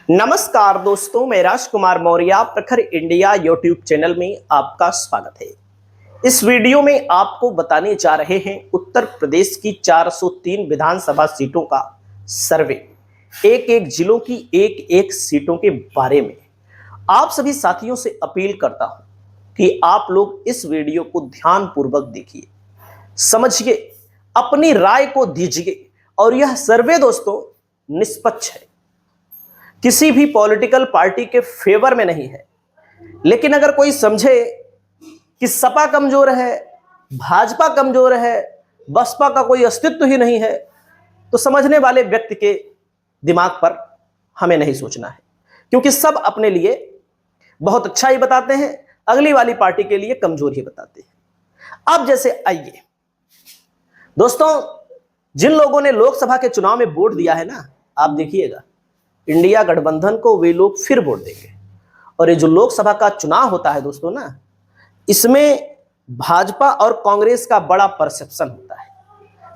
नमस्कार दोस्तों, मैं राजकुमार मौर्य प्रखर इंडिया यूट्यूब चैनल में आपका स्वागत है। इस वीडियो में आपको बताने जा रहे हैं उत्तर प्रदेश की 403 विधानसभा सीटों का सर्वे, एक एक जिलों की एक एक सीटों के बारे में। आप सभी साथियों से अपील करता हूं कि आप लोग इस वीडियो को ध्यानपूर्वक देखिए, समझिए, अपनी राय को दीजिए। और यह सर्वे दोस्तों निष्पक्ष है, किसी भी पॉलिटिकल पार्टी के फेवर में नहीं है। लेकिन अगर कोई समझे कि सपा कमजोर है, भाजपा कमजोर है, बसपा का कोई अस्तित्व ही नहीं है, तो समझने वाले व्यक्ति के दिमाग पर हमें नहीं सोचना है, क्योंकि सब अपने लिए बहुत अच्छा ही बताते हैं, अगली वाली पार्टी के लिए कमजोर ही बताते हैं। अब जैसे आइए दोस्तों, जिन लोगों ने लोकसभा के चुनाव में वोट दिया है ना, आप देखिएगा इंडिया गठबंधन को वे लोग फिर वोट देंगे। और ये जो लोकसभा का चुनाव होता है दोस्तों ना, इसमें भाजपा और कांग्रेस का बड़ा परसेप्शन होता है।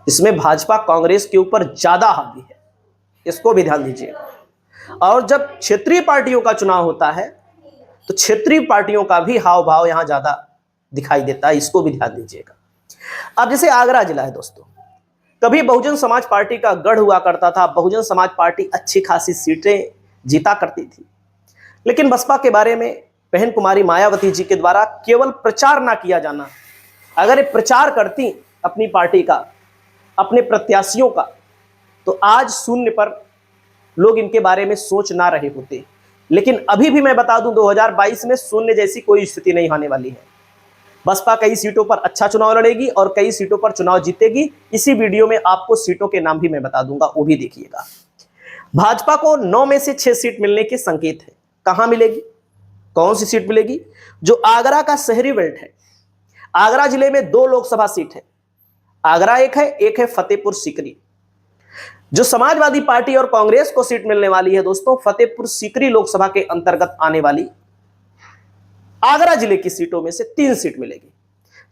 इसमें भाजपा कांग्रेस के ऊपर ज्यादा हावी है, इसको भी ध्यान दीजिएगा। और जब क्षेत्रीय पार्टियों का चुनाव होता है तो क्षेत्रीय पार्टियों का भी हाव भाव यहां ज्यादा दिखाई देता है, इसको भी ध्यान दीजिएगा। अब जैसे आगरा जिला है दोस्तों, कभी बहुजन समाज पार्टी का गढ़ हुआ करता था, बहुजन समाज पार्टी अच्छी खासी सीटें जीता करती थी। लेकिन बसपा के बारे में बहन कुमारी मायावती जी के द्वारा केवल प्रचार ना किया जाना, अगर ये प्रचार करती अपनी पार्टी का, अपने प्रत्याशियों का, तो आज शून्य पर लोग इनके बारे में सोच ना रहे होते। लेकिन अभी भी मैं बता दूं, 2022 में शून्य जैसी कोई स्थिति नहीं आने वाली है। बसपा कई सीटों पर अच्छा चुनाव लड़ेगी और कई सीटों पर चुनाव जीतेगी। इसी वीडियो में आपको सीटों के नाम भी मैं बता दूंगा, वो भी देखिएगा। भाजपा को 9 में से 6 सीट मिलने के संकेत है। कहां मिलेगी, कौन सी सीट मिलेगी? जो आगरा का शहरी बेल्ट है, आगरा जिले में 2 लोकसभा सीट है। आगरा एक है फतेहपुर सीकरी। जो समाजवादी पार्टी और कांग्रेस को सीट मिलने वाली है दोस्तों, फतेहपुर सीकरी लोकसभा के अंतर्गत आने वाली आगरा जिले की सीटों में से 3 सीट मिलेगी,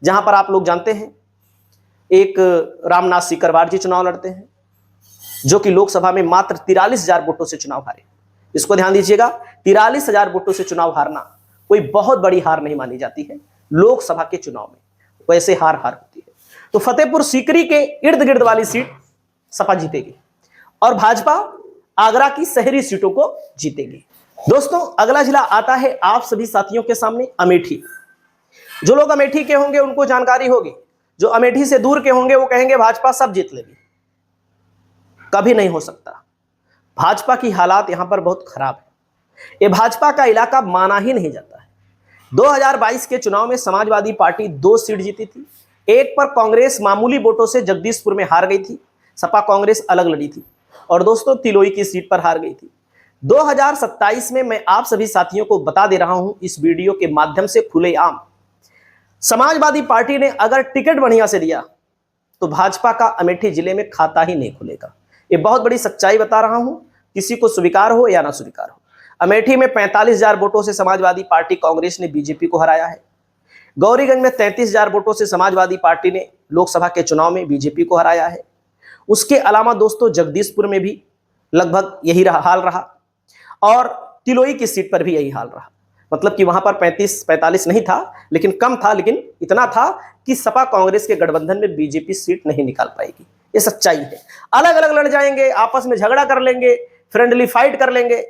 जहां पर आप लोग जानते हैं एक रामनाथ सीकरवार जी चुनाव लड़ते हैं, जो कि लोकसभा में मात्र 43,000 वोटों से चुनाव हारे। इसको ध्यान दीजिएगा, 43,000 वोटों से चुनाव हारना कोई बहुत बड़ी हार नहीं मानी जाती है लोकसभा के चुनाव में, वैसे हार होती है। तो फतेहपुर सीकरी के इर्द गिर्द वाली सीट सपा जीतेगी और भाजपा आगरा की शहरी सीटों को जीतेगी। दोस्तों, अगला जिला आता है आप सभी साथियों के सामने अमेठी। जो लोग अमेठी के होंगे उनको जानकारी होगी, जो अमेठी से दूर के होंगे वो कहेंगे भाजपा सब जीत लेगी। कभी नहीं हो सकता। भाजपा की हालात यहां पर बहुत खराब है। ये भाजपा का इलाका माना ही नहीं जाता है। 2022 के चुनाव में समाजवादी पार्टी 2 सीट जीती थी, एक पर कांग्रेस मामूली वोटों से जगदीशपुर में हार गई थी, सपा कांग्रेस अलग लड़ी थी। और दोस्तों तिलोई की सीट पर हार गई थी। 2027 में मैं आप सभी साथियों को बता दे रहा हूं इस वीडियो के माध्यम से खुलेआम, समाजवादी पार्टी ने अगर टिकट बढ़िया से दिया तो भाजपा का अमेठी जिले में खाता ही नहीं खुलेगा। ये बहुत बड़ी सच्चाई बता रहा हूं, किसी को स्वीकार हो या ना स्वीकार हो। अमेठी में 45,000 वोटों से समाजवादी पार्टी कांग्रेस ने बीजेपी को हराया है। गौरीगंज में 33,000 वोटों से समाजवादी पार्टी ने लोकसभा के चुनाव में बीजेपी को हराया है। उसके अलावा दोस्तों जगदीशपुर में भी लगभग यही हाल रहा और तिलोई की सीट पर भी यही हाल रहा। मतलब कि वहां पर 35-45 नहीं था, लेकिन कम था, लेकिन इतना था कि सपा कांग्रेस के गठबंधन में बीजेपी सीट नहीं निकाल पाएगी। ये सच्चाई है। अलग अलग लड़ जाएंगे, आपस में झगड़ा कर लेंगे, फ्रेंडली फाइट कर लेंगे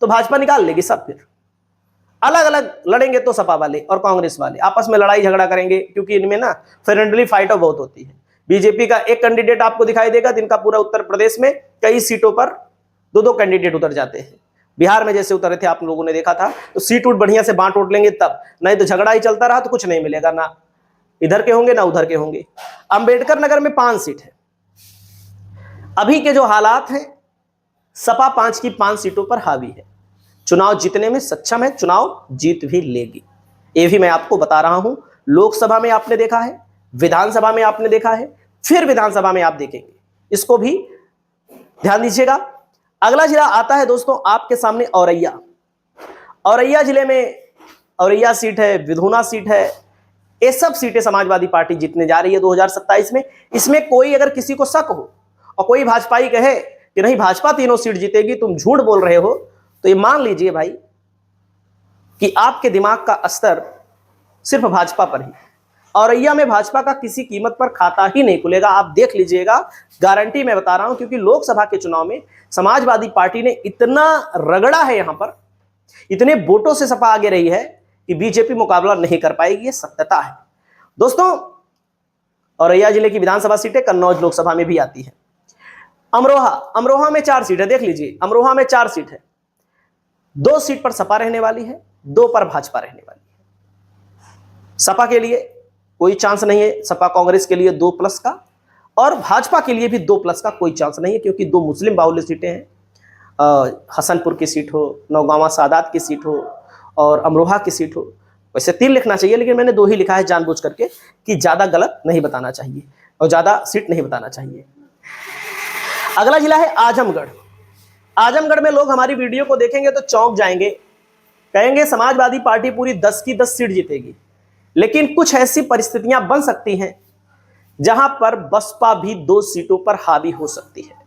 तो भाजपा निकाल लेगी सब। फिर अलग अलग लड़ेंगे तो सपा वाले और कांग्रेस वाले आपस में लड़ाई झगड़ा करेंगे, क्योंकि इनमें ना फ्रेंडली फाइट बहुत होती है। बीजेपी का एक कैंडिडेट आपको दिखाई देगा, जिनका पूरा उत्तर प्रदेश में कई सीटों पर 2-2 कैंडिडेट उतर जाते हैं। बिहार में जैसे उतरे थे आप लोगों ने देखा था, तो सीट उठ बढ़िया से बांट उठ लेंगे तब, नहीं तो झगड़ा ही चलता रहा तो कुछ नहीं मिलेगा, ना इधर के होंगे ना उधर के होंगे। अंबेडकर नगर में 5 सीट है। अभी के जो हालात हैं, सपा 5 की 5 सीटों पर हावी है, चुनाव जीतने में सक्षम है, चुनाव जीत भी लेगी। ये भी मैं आपको बता रहा हूं। लोकसभा में आपने देखा है, विधानसभा में आपने देखा है, फिर विधानसभा में आप देखेंगे, इसको भी ध्यान दीजिएगा। अगला जिला आता है दोस्तों आपके सामने औरैया। औरैया जिले में औरैया सीट है, विधुना सीट है, ये सब सीटें समाजवादी पार्टी जीतने जा रही है 2027 में। इसमें कोई अगर किसी को शक हो और कोई भाजपाई कहे कि नहीं भाजपा तीनों सीट जीतेगी, तुम झूठ बोल रहे हो, तो ये मान लीजिए भाई कि आपके दिमाग का स्तर सिर्फ भाजपा पर ही, औरैया में भाजपा का किसी कीमत पर खाता ही नहीं खुलेगा। आप देख लीजिएगा, गारंटी मैं बता रहा हूं, क्योंकि लोकसभा के चुनाव में समाजवादी पार्टी ने इतना रगड़ा है, यहां पर इतने वोटों से सपा आगे रही है कि बीजेपी मुकाबला नहीं कर पाएगी, ये सत्यता है दोस्तों। औरैया जिले की विधानसभा सीटें कन्नौज लोकसभा में भी आती है। अमरोहा में 4 सीट है, देख लीजिए, अमरोहा में 4 सीट है। 2 सीट पर सपा रहने वाली है, 2 पर भाजपा रहने वाली है। सपा के लिए कोई चांस नहीं है, सपा कांग्रेस के लिए 2+ का, और भाजपा के लिए भी 2+ का कोई चांस नहीं है, क्योंकि 2 मुस्लिम बाहुल्य सीटें हैं। हसनपुर की सीट हो, नौगांवा सादात की सीट हो और अमरोहा की सीट हो। वैसे 3 लिखना चाहिए, लेकिन मैंने 2 ही लिखा है जानबूझ करके कि ज्यादा गलत नहीं बताना चाहिए और ज्यादा सीट नहीं बताना चाहिए। अगला जिला है आजमगढ़। आजमगढ़ में लोग हमारी वीडियो को देखेंगे तो चौंक जाएंगे, कहेंगे समाजवादी पार्टी पूरी 10 की 10 सीट जीतेगी। लेकिन कुछ ऐसी परिस्थितियां बन सकती हैं जहां पर बसपा भी 2 सीटों पर हावी हो सकती है।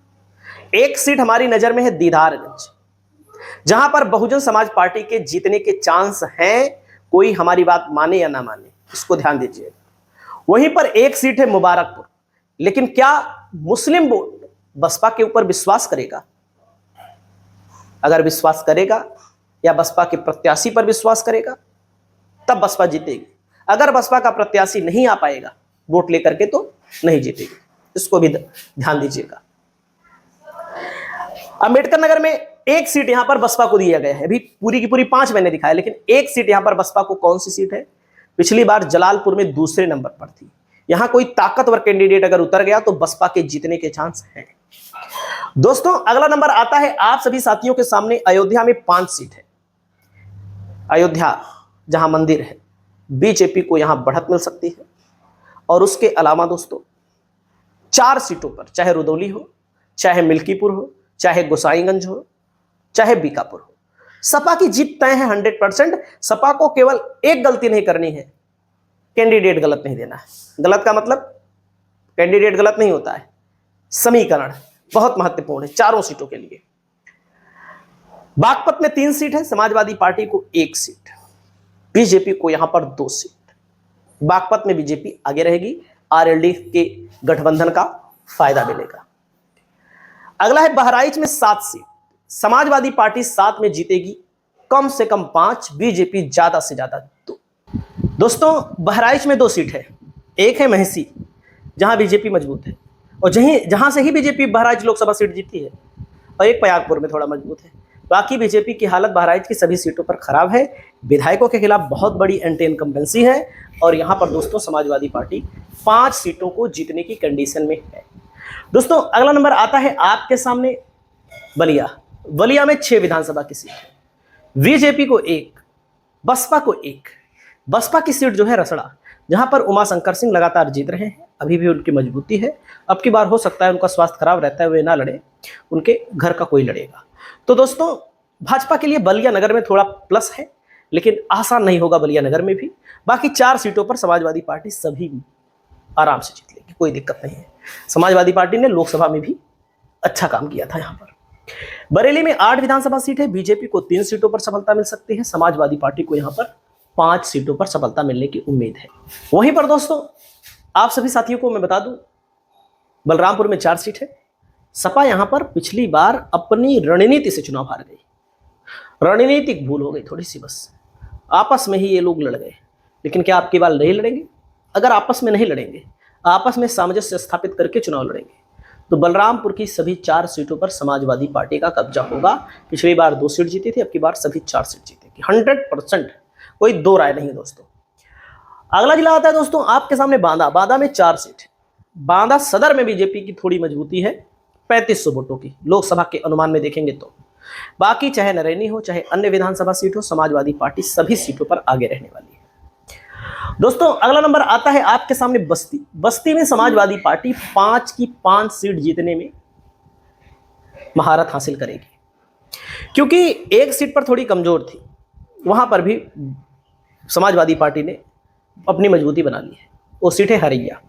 एक सीट हमारी नजर में है दीदारगंज, जहां पर बहुजन समाज पार्टी के जीतने के चांस हैं, कोई हमारी बात माने या ना माने, इसको ध्यान दीजिएगा। वहीं पर एक सीट है मुबारकपुर। लेकिन क्या मुस्लिम वोट बसपा के ऊपर विश्वास करेगा? अगर विश्वास करेगा या बसपा के प्रत्याशी पर विश्वास करेगा, तब बसपा जीतेगी। अगर बसपा का प्रत्याशी नहीं आ पाएगा वोट लेकर के, तो नहीं जीतेगी, इसको भी ध्यान दीजिएगा। अंबेडकर नगर में एक सीट यहां पर बसपा को दिया गया है। अभी पूरी की पूरी 5 मैंने दिखाया, लेकिन एक सीट यहां पर बसपा को, कौन सी सीट है? पिछली बार जलालपुर में दूसरे नंबर पर थी। यहां कोई ताकतवर कैंडिडेट अगर उतर गया तो बसपा के जीतने के चांस हैं। दोस्तों अगला नंबर आता है आप सभी साथियों के सामने, अयोध्या में 5 सीट है। अयोध्या जहां मंदिर है, बीजेपी को यहां बढ़त मिल सकती है। और उसके अलावा दोस्तों 4 सीटों पर, चाहे रुदौली हो, चाहे मिल्कीपुर हो, चाहे गोसाईगंज हो, चाहे बीकापुर हो, सपा की जीत तय है 100%। सपा को केवल एक गलती नहीं करनी है, कैंडिडेट गलत नहीं देना है। गलत का मतलब कैंडिडेट गलत नहीं होता है, समीकरण बहुत महत्वपूर्ण है चारों सीटों के लिए। बागपत में 3 सीट है, समाजवादी पार्टी को 1 सीट, बीजेपी को यहां पर 2 सीट। बागपत में बीजेपी आगे रहेगी, आरएलडी के गठबंधन का फायदा मिलेगा। अगला है बहराइच में 7 सीट, समाजवादी पार्टी 7 में जीतेगी, कम से कम 5, बीजेपी ज्यादा से ज्यादा 2। दोस्तों बहराइच में 2 सीट है, एक है महसी जहां बीजेपी मजबूत है और जहां से ही बीजेपी बहराइच लोकसभा सीट जीती है, और एक पयागपुर में थोड़ा मजबूत है। बाकी बीजेपी की हालत बहराइच की सभी सीटों पर खराब है। विधायकों के खिलाफ बहुत बड़ी एंटी इनकम्बेंसी है और यहां पर दोस्तों समाजवादी पार्टी 5 सीटों को जीतने की कंडीशन में है। दोस्तों अगला नंबर आता है आपके सामने बलिया में 6 विधानसभा की सीट है, बीजेपी को 1, बसपा को 1। बसपा की सीट जो है रसड़ा, जहां पर उमाशंकर सिंह लगातार जीत रहे हैं, अभी भी उनकी मजबूती है। अब की बार हो सकता है उनका स्वास्थ्य खराब रहता है, वे ना लड़े, उनके घर का कोई लड़ेगा। तो दोस्तों भाजपा के लिए बलिया नगर में थोड़ा प्लस है, लेकिन आसान नहीं होगा बलिया नगर में भी। बाकी 4 सीटों पर समाजवादी पार्टी सभी आराम से जीत लेगी, कोई दिक्कत नहीं है। समाजवादी पार्टी ने लोकसभा में भी अच्छा काम किया था। यहां पर बरेली में 8 विधानसभा सीट है, बीजेपी को 3 सीटों पर सफलता मिल सकती है, समाजवादी पार्टी को यहां पर 5 सीटों पर सफलता मिलने की उम्मीद है। वहीं पर दोस्तों आप सभी साथियों को मैं बता दूं, बलरामपुर में 4 सीट है। सपा यहां पर पिछली बार अपनी रणनीति से चुनाव हार गई, रणनीतिक भूल हो गई थोड़ी सी, बस आपस में ही ये लोग लड़ गए। लेकिन क्या आपकी बार नहीं लड़ेंगे? अगर आपस में नहीं लड़ेंगे, आपस में सामंजस्य स्थापित करके चुनाव लड़ेंगे, तो बलरामपुर की सभी 4 सीटों पर समाजवादी पार्टी का कब्जा होगा। पिछली बार 2 सीट जीती थी, अब की बार सभी 4 सीट जीतेगी 100%, कोई 2 राय नहीं दोस्तों। अगला जिला आता है दोस्तों आपके सामने बांदा में 4 सीट है। बांदा सदर में बीजेपी की थोड़ी मजबूती है, 3500 वोटों की लोकसभा के अनुमान में देखेंगे तो। बाकी चाहे नरैनी हो चाहे अन्य विधानसभा सीट हो, समाजवादी पार्टी सभी सीटों पर आगे रहने वाली है। दोस्तों अगला नंबर आता है आपके सामने बस्ती में समाजवादी पार्टी 5 की 5 सीट जीतने में महारत हासिल करेगी, क्योंकि एक सीट पर थोड़ी कमजोर थी, वहां पर भी समाजवादी पार्टी ने अपनी मजबूती बना ली है, वो सीट है हरैया।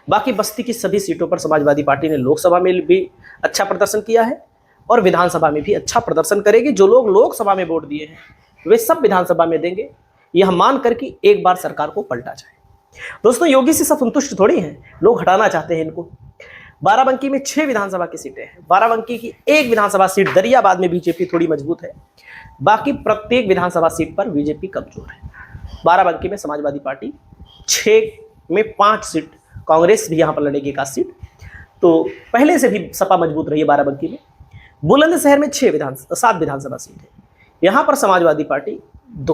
बाकी बस्ती की सभी सीटों पर समाजवादी पार्टी ने लोकसभा में भी अच्छा प्रदर्शन किया है और विधानसभा में भी अच्छा प्रदर्शन करेगी। जो लोग लोकसभा में वोट दिए हैं वे सब विधानसभा में देंगे, यह मान करके एक बार सरकार को पलटा जाए। दोस्तों, योगी से सब संतुष्ट थोड़ी हैं, लोग हटाना चाहते हैं इनको। बाराबंकी में 6 विधानसभा की सीटें हैं। बाराबंकी की एक विधानसभा सीट दरियाबाद में बीजेपी थोड़ी मजबूत है, बाकी प्रत्येक विधानसभा सीट पर बीजेपी कमजोर है। बाराबंकी में समाजवादी पार्टी 6 में 5 सीट, कांग्रेस भी यहां पर लड़ेगी 1 सीट, तो पहले से भी सपा मजबूत रही है बाराबंकी में। बुलंदशहर में 7 विधानसभा सीट है, यहां पर समाजवादी पार्टी 2,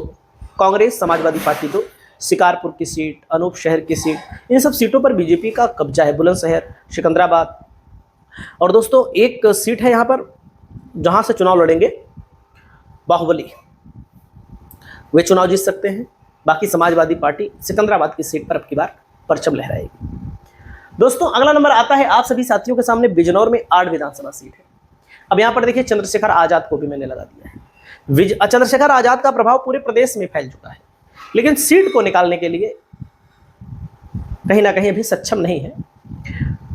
कांग्रेस समाजवादी पार्टी 2, शिकारपुर की सीट, अनूप शहर की सीट, इन सब सीटों पर बीजेपी का कब्जा है। बुलंदशहर, सिकंदराबाद, और दोस्तों एक सीट है यहां पर जहां से चुनाव लड़ेंगे बाहुबली, वे चुनाव जीत सकते हैं। बाकी समाजवादी पार्टी सिकंदराबाद की सीट पर अब की बार परचम लहराएगी। दोस्तों, अगला नंबर आता है आप सभी साथियों के सामने बिजनौर में 8 विधानसभा सीट है। अब यहां पर देखिए चंद्रशेखर आजाद को भी मैंने लगा दिया है। चंद्रशेखर आजाद का प्रभाव पूरे प्रदेश में फैल चुका है, लेकिन सीट को निकालने के लिए कहीं ना कहीं अभी सक्षम नहीं है,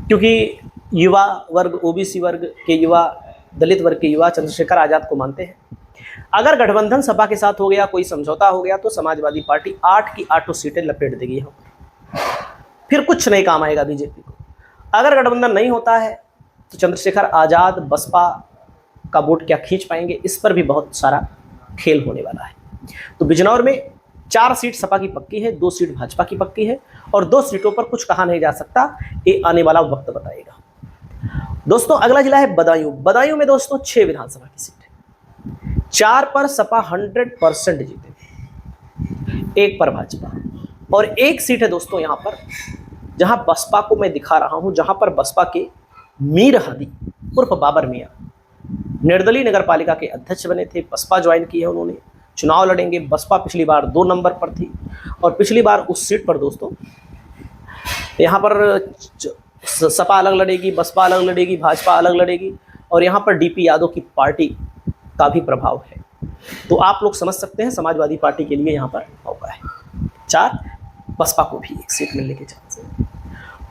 क्योंकि युवा वर्ग, ओबीसी वर्ग के युवा, दलित वर्ग के युवा चंद्रशेखर आजाद को मानते हैं। अगर गठबंधन सपा के साथ हो गया, कोई समझौता हो गया, तो समाजवादी पार्टी 8 की 8 सीटें लपेट देगी यहाँ पर, फिर कुछ नहीं काम आएगा बीजेपी को। अगर गठबंधन नहीं होता है तो चंद्रशेखर आजाद बसपा का वोट क्या खींच पाएंगे, इस पर भी बहुत सारा खेल होने वाला है। तो बिजनौर में 4 सीट सपा की पक्की है, 2 सीट भाजपा की पक्की है, और 2 सीटों पर कुछ कहा नहीं जा सकता, ये आने वाला वक्त बताएगा। दोस्तों, अगला जिला है बदायूं। बदायूं में दोस्तों 6 विधानसभा की सीट है, 4 पर सपा 100% जीतेगी, 1 पर भाजपा, और 1 सीट है दोस्तों यहां पर जहां बसपा को मैं दिखा रहा हूं, जहां पर बसपा के मीर हदी उर्फ बाबर मियां निर्दलीय नगर पालिका के अध्यक्ष बने थे, बसपा ज्वाइन की है उन्होंने, चुनाव लड़ेंगे। बसपा पिछली बार 2 नंबर पर थी, और पिछली बार उस सीट पर दोस्तों यहाँ पर सपा अलग लड़ेगी, बसपा अलग लड़ेगी, भाजपा अलग लड़ेगी, और यहाँ पर डीपी यादव की पार्टी का भी प्रभाव है। तो आप लोग समझ सकते हैं समाजवादी पार्टी के लिए यहाँ पर मौका है। 4, बसपा को भी 1 सीट मिलने के चांस है।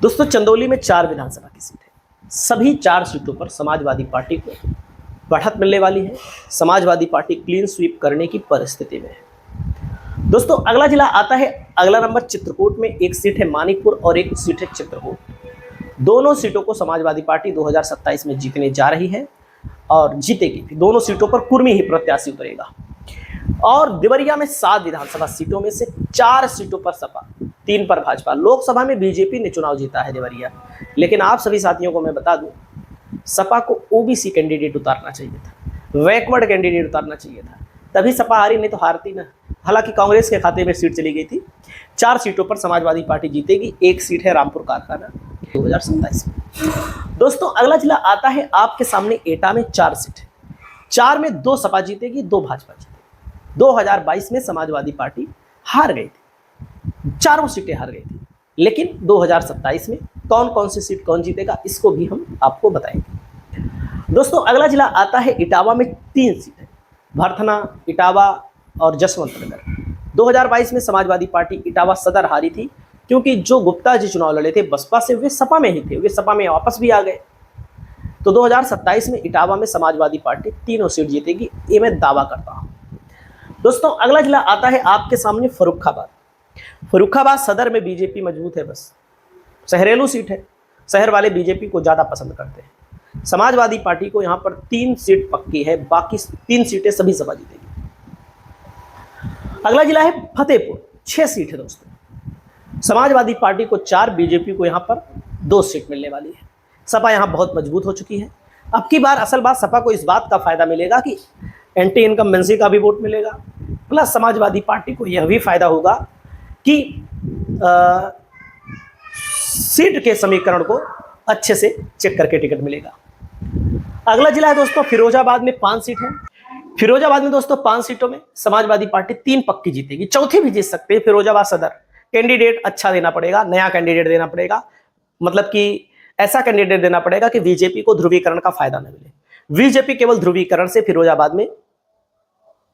दोस्तों, चंदौली में 4 विधानसभा की सीट है, सभी 4 सीटों पर समाजवादी पार्टी को बढ़त मिलने वाली है। समाजवादी पार्टी क्लीन स्वीप करने की परिस्थिति में है। दोस्तों, अगला जिला आता है, अगला नंबर चित्रकूट में 1 सीट है मानिकपुर और 1 सीट है चित्रकूट। दोनों सीटों को समाजवादी पार्टी 2027 में जीतने जा रही है और जीतेगी भी। दोनों सीटों पर कुर्मी ही प्रत्याशी उतरेगा। और देवरिया में 7 विधानसभा सीटों में से 4 सीटों पर सपा, 3 पर भाजपा। लोकसभा में बीजेपी ने चुनाव जीता है देवरिया, लेकिन आप सभी साथियों को मैं बता दूं, सपा को ओबीसी कैंडिडेट उतारना चाहिए था, बैकवर्ड कैंडिडेट उतारना चाहिए था, तभी सपा हारी, नहीं तो हारती ना। हालांकि कांग्रेस के खाते में सीट चली गई थी। 4 सीटों पर समाजवादी पार्टी जीतेगी, 1 सीट है रामपुर कारखाना 2027 में। दोस्तों, अगला जिला आता है आपके सामने एटा में 4 सीट है, 4 में 2 सपा जीतेगी, 2 भाजपा जीतेगी। 2022 में समाजवादी पार्टी हार गई थी, 4 सीटें हार गई थी, लेकिन 2027 में कौन कौन सी सीट कौन जीतेगा इसको भी हम आपको बताएंगे। दोस्तों, अगला जिला आता है इटावा में 3 सीट है, भरथना, इटावा और जसवंत नगर। 2022 में समाजवादी पार्टी इटावा सदर हारी थी, क्योंकि जो गुप्ता जी चुनाव लड़े थे बसपा से, वे सपा में ही थे, वे सपा में वापस भी आ गए। तो 2027 में इटावा में समाजवादी पार्टी 3 सीट जीतेगी, ये मैं दावा करता हूं। दोस्तों, अगला जिला आता है आपके सामने फर्रुखाबाद। फर्रुखाबाद सदर में बीजेपी मजबूत है, बस शहरेलू सीट है, शहर वाले बीजेपी को ज्यादा पसंद करते हैं। समाजवादी पार्टी को यहां पर 3 सीट पक्की है, बाकी 3 सीटें सभी सपा जीतेगी। अगला जिला है फतेहपुर, 6 सीट है दोस्तों। समाजवादी पार्टी को 4, बीजेपी को यहां पर 2 सीट मिलने वाली है। सपा यहां बहुत मजबूत हो चुकी है। अब की बार असल बात, सपा को इस बात का फायदा मिलेगा कि एंटी इनकम्बेंसी का भी वोट मिलेगा, प्लस समाजवादी पार्टी को यह भी फायदा होगा कि सीट के समीकरण को अच्छे से चेक करके टिकट मिलेगा। अगला जिला है दोस्तों फिरोजाबाद में 5 सीट है। फिरोजाबाद में दोस्तों 5 सीटों में समाजवादी पार्टी 3 पक्की जीतेगी, चौथी भी जीत सकते हैं। फिरोजाबाद सदर कैंडिडेट अच्छा देना पड़ेगा, नया कैंडिडेट देना पड़ेगा, मतलब कि ऐसा कैंडिडेट देना पड़ेगा कि बीजेपी को ध्रुवीकरण का फायदा न मिले। बीजेपी केवल ध्रुवीकरण से फिरोजाबाद में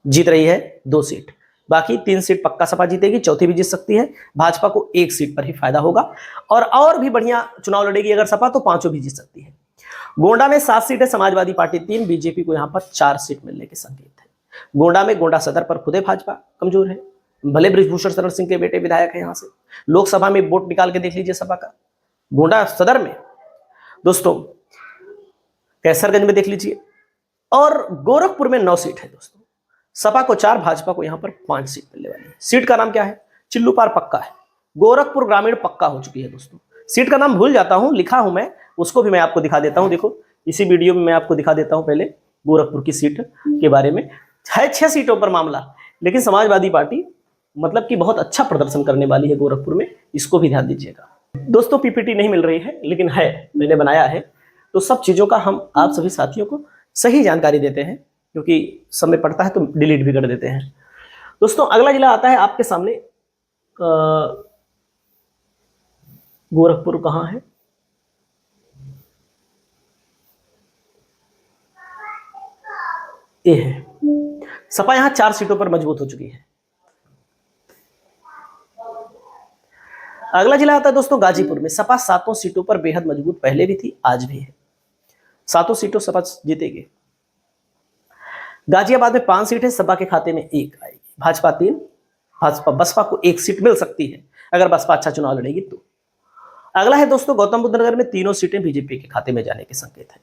जीत रही है 2 सीट, बाकी 3 सीट पक्का सपा जीतेगी, चौथी भी जीत सकती है। भाजपा को 1 सीट पर ही फायदा होगा, और भी बढ़िया चुनाव लड़ेगी अगर सपा, तो 5 भी जीत सकती है। गोंडा में 7 सीटें, समाजवादी पार्टी 3, बीजेपी को यहां पर 4 सीट मिलने के संकेत है। गोंडा में गोंडा सदर पर खुदे भाजपा कमजोर है, भले बृजभूषण शरण सिंह के बेटे विधायक है यहां से। लोकसभा में वोट निकाल के देख लीजिए सपा का, गोंडा सदर में दोस्तों, कैसरगंज में देख लीजिए, और गोरखपुर में 9 सीट है दोस्तों। सपा को 4, भाजपा को यहां पर 5 सीट मिलने वाली है। सीट का नाम क्या है? चिल्लू पार पक्का है, गोरखपुर ग्रामीण पक्का हो चुकी है दोस्तों। सीट का नाम भूल जाता हूं, लिखा हूं मैं, उसको भी मैं आपको दिखा देता हूं। देखो इसी वीडियो में मैं आपको दिखा देता हूं पहले गोरखपुर की सीट के बारे में। है 6 सीटों पर मामला, लेकिन समाजवादी पार्टी मतलब कि बहुत अच्छा प्रदर्शन करने वाली है गोरखपुर में, इसको भी ध्यान दीजिएगा दोस्तों। पीपीटी नहीं मिल रही है, लेकिन है, मैंने बनाया है, तो सब चीजों का हम आप सभी साथियों को सही जानकारी देते हैं, क्योंकि समय पड़ता है तो डिलीट भी कर देते हैं दोस्तों। अगला जिला आता है आपके सामने, गोरखपुर कहां है? ये है। सपा यहां 4 सीटों पर मजबूत हो चुकी है। अगला जिला आता है दोस्तों गाजीपुर में। सपा 7 सीटों पर बेहद मजबूत पहले भी थी, आज भी है। 7 सीटों सपा जीतेगी। गाजियाबाद में 5 सीट है, सपा के खाते में 1 आएगी। भाजपा 3, बसपा को 1 सीट मिल सकती है अगर बसपा अच्छा चुनाव लड़ेगी तो। अगला है दोस्तों गौतम बुद्ध नगर में 3 सीटें बीजेपी के खाते में जाने के संकेत है।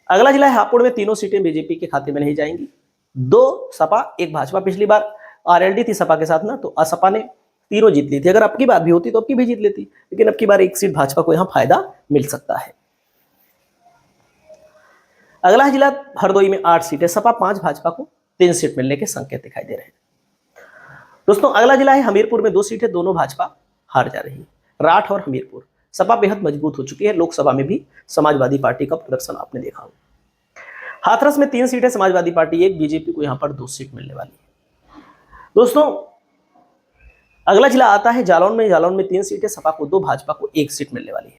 अगला जिला है हापुड़ में, 3 सीटें बीजेपी के खाते में नहीं जाएंगी। 2 सपा 1 भाजपा। पिछली बार आरएलडी थी सपा के साथ ना, तो सपा ने 3 जीत ली थी। अगर अब की बार भी होती तो अब की भी जीत लेती, लेकिन अब की बार 1 सीट भाजपा को यहां फायदा मिल सकता है। अगला जिला हरदोई में 8 सीटें, सपा 5, भाजपा को 3 सीट मिलने के संकेत दिखाई दे रहे हैं दोस्तों। अगला जिला है हमीरपुर में, 2 सीटें, दोनों भाजपा हार जा रही है। राठ और हमीरपुर, सपा बेहद मजबूत हो चुकी है। लोकसभा में भी समाजवादी पार्टी का प्रदर्शन आपने देखा हो। हाथरस में 3 सीटें, समाजवादी पार्टी 1, बीजेपी को यहां पर 2 सीट मिलने वाली है दोस्तों। अगला जिला आता है जालौन में। जालौन में 3 सीटें, सपा को 2, भाजपा को 1 सीट मिलने वाली है।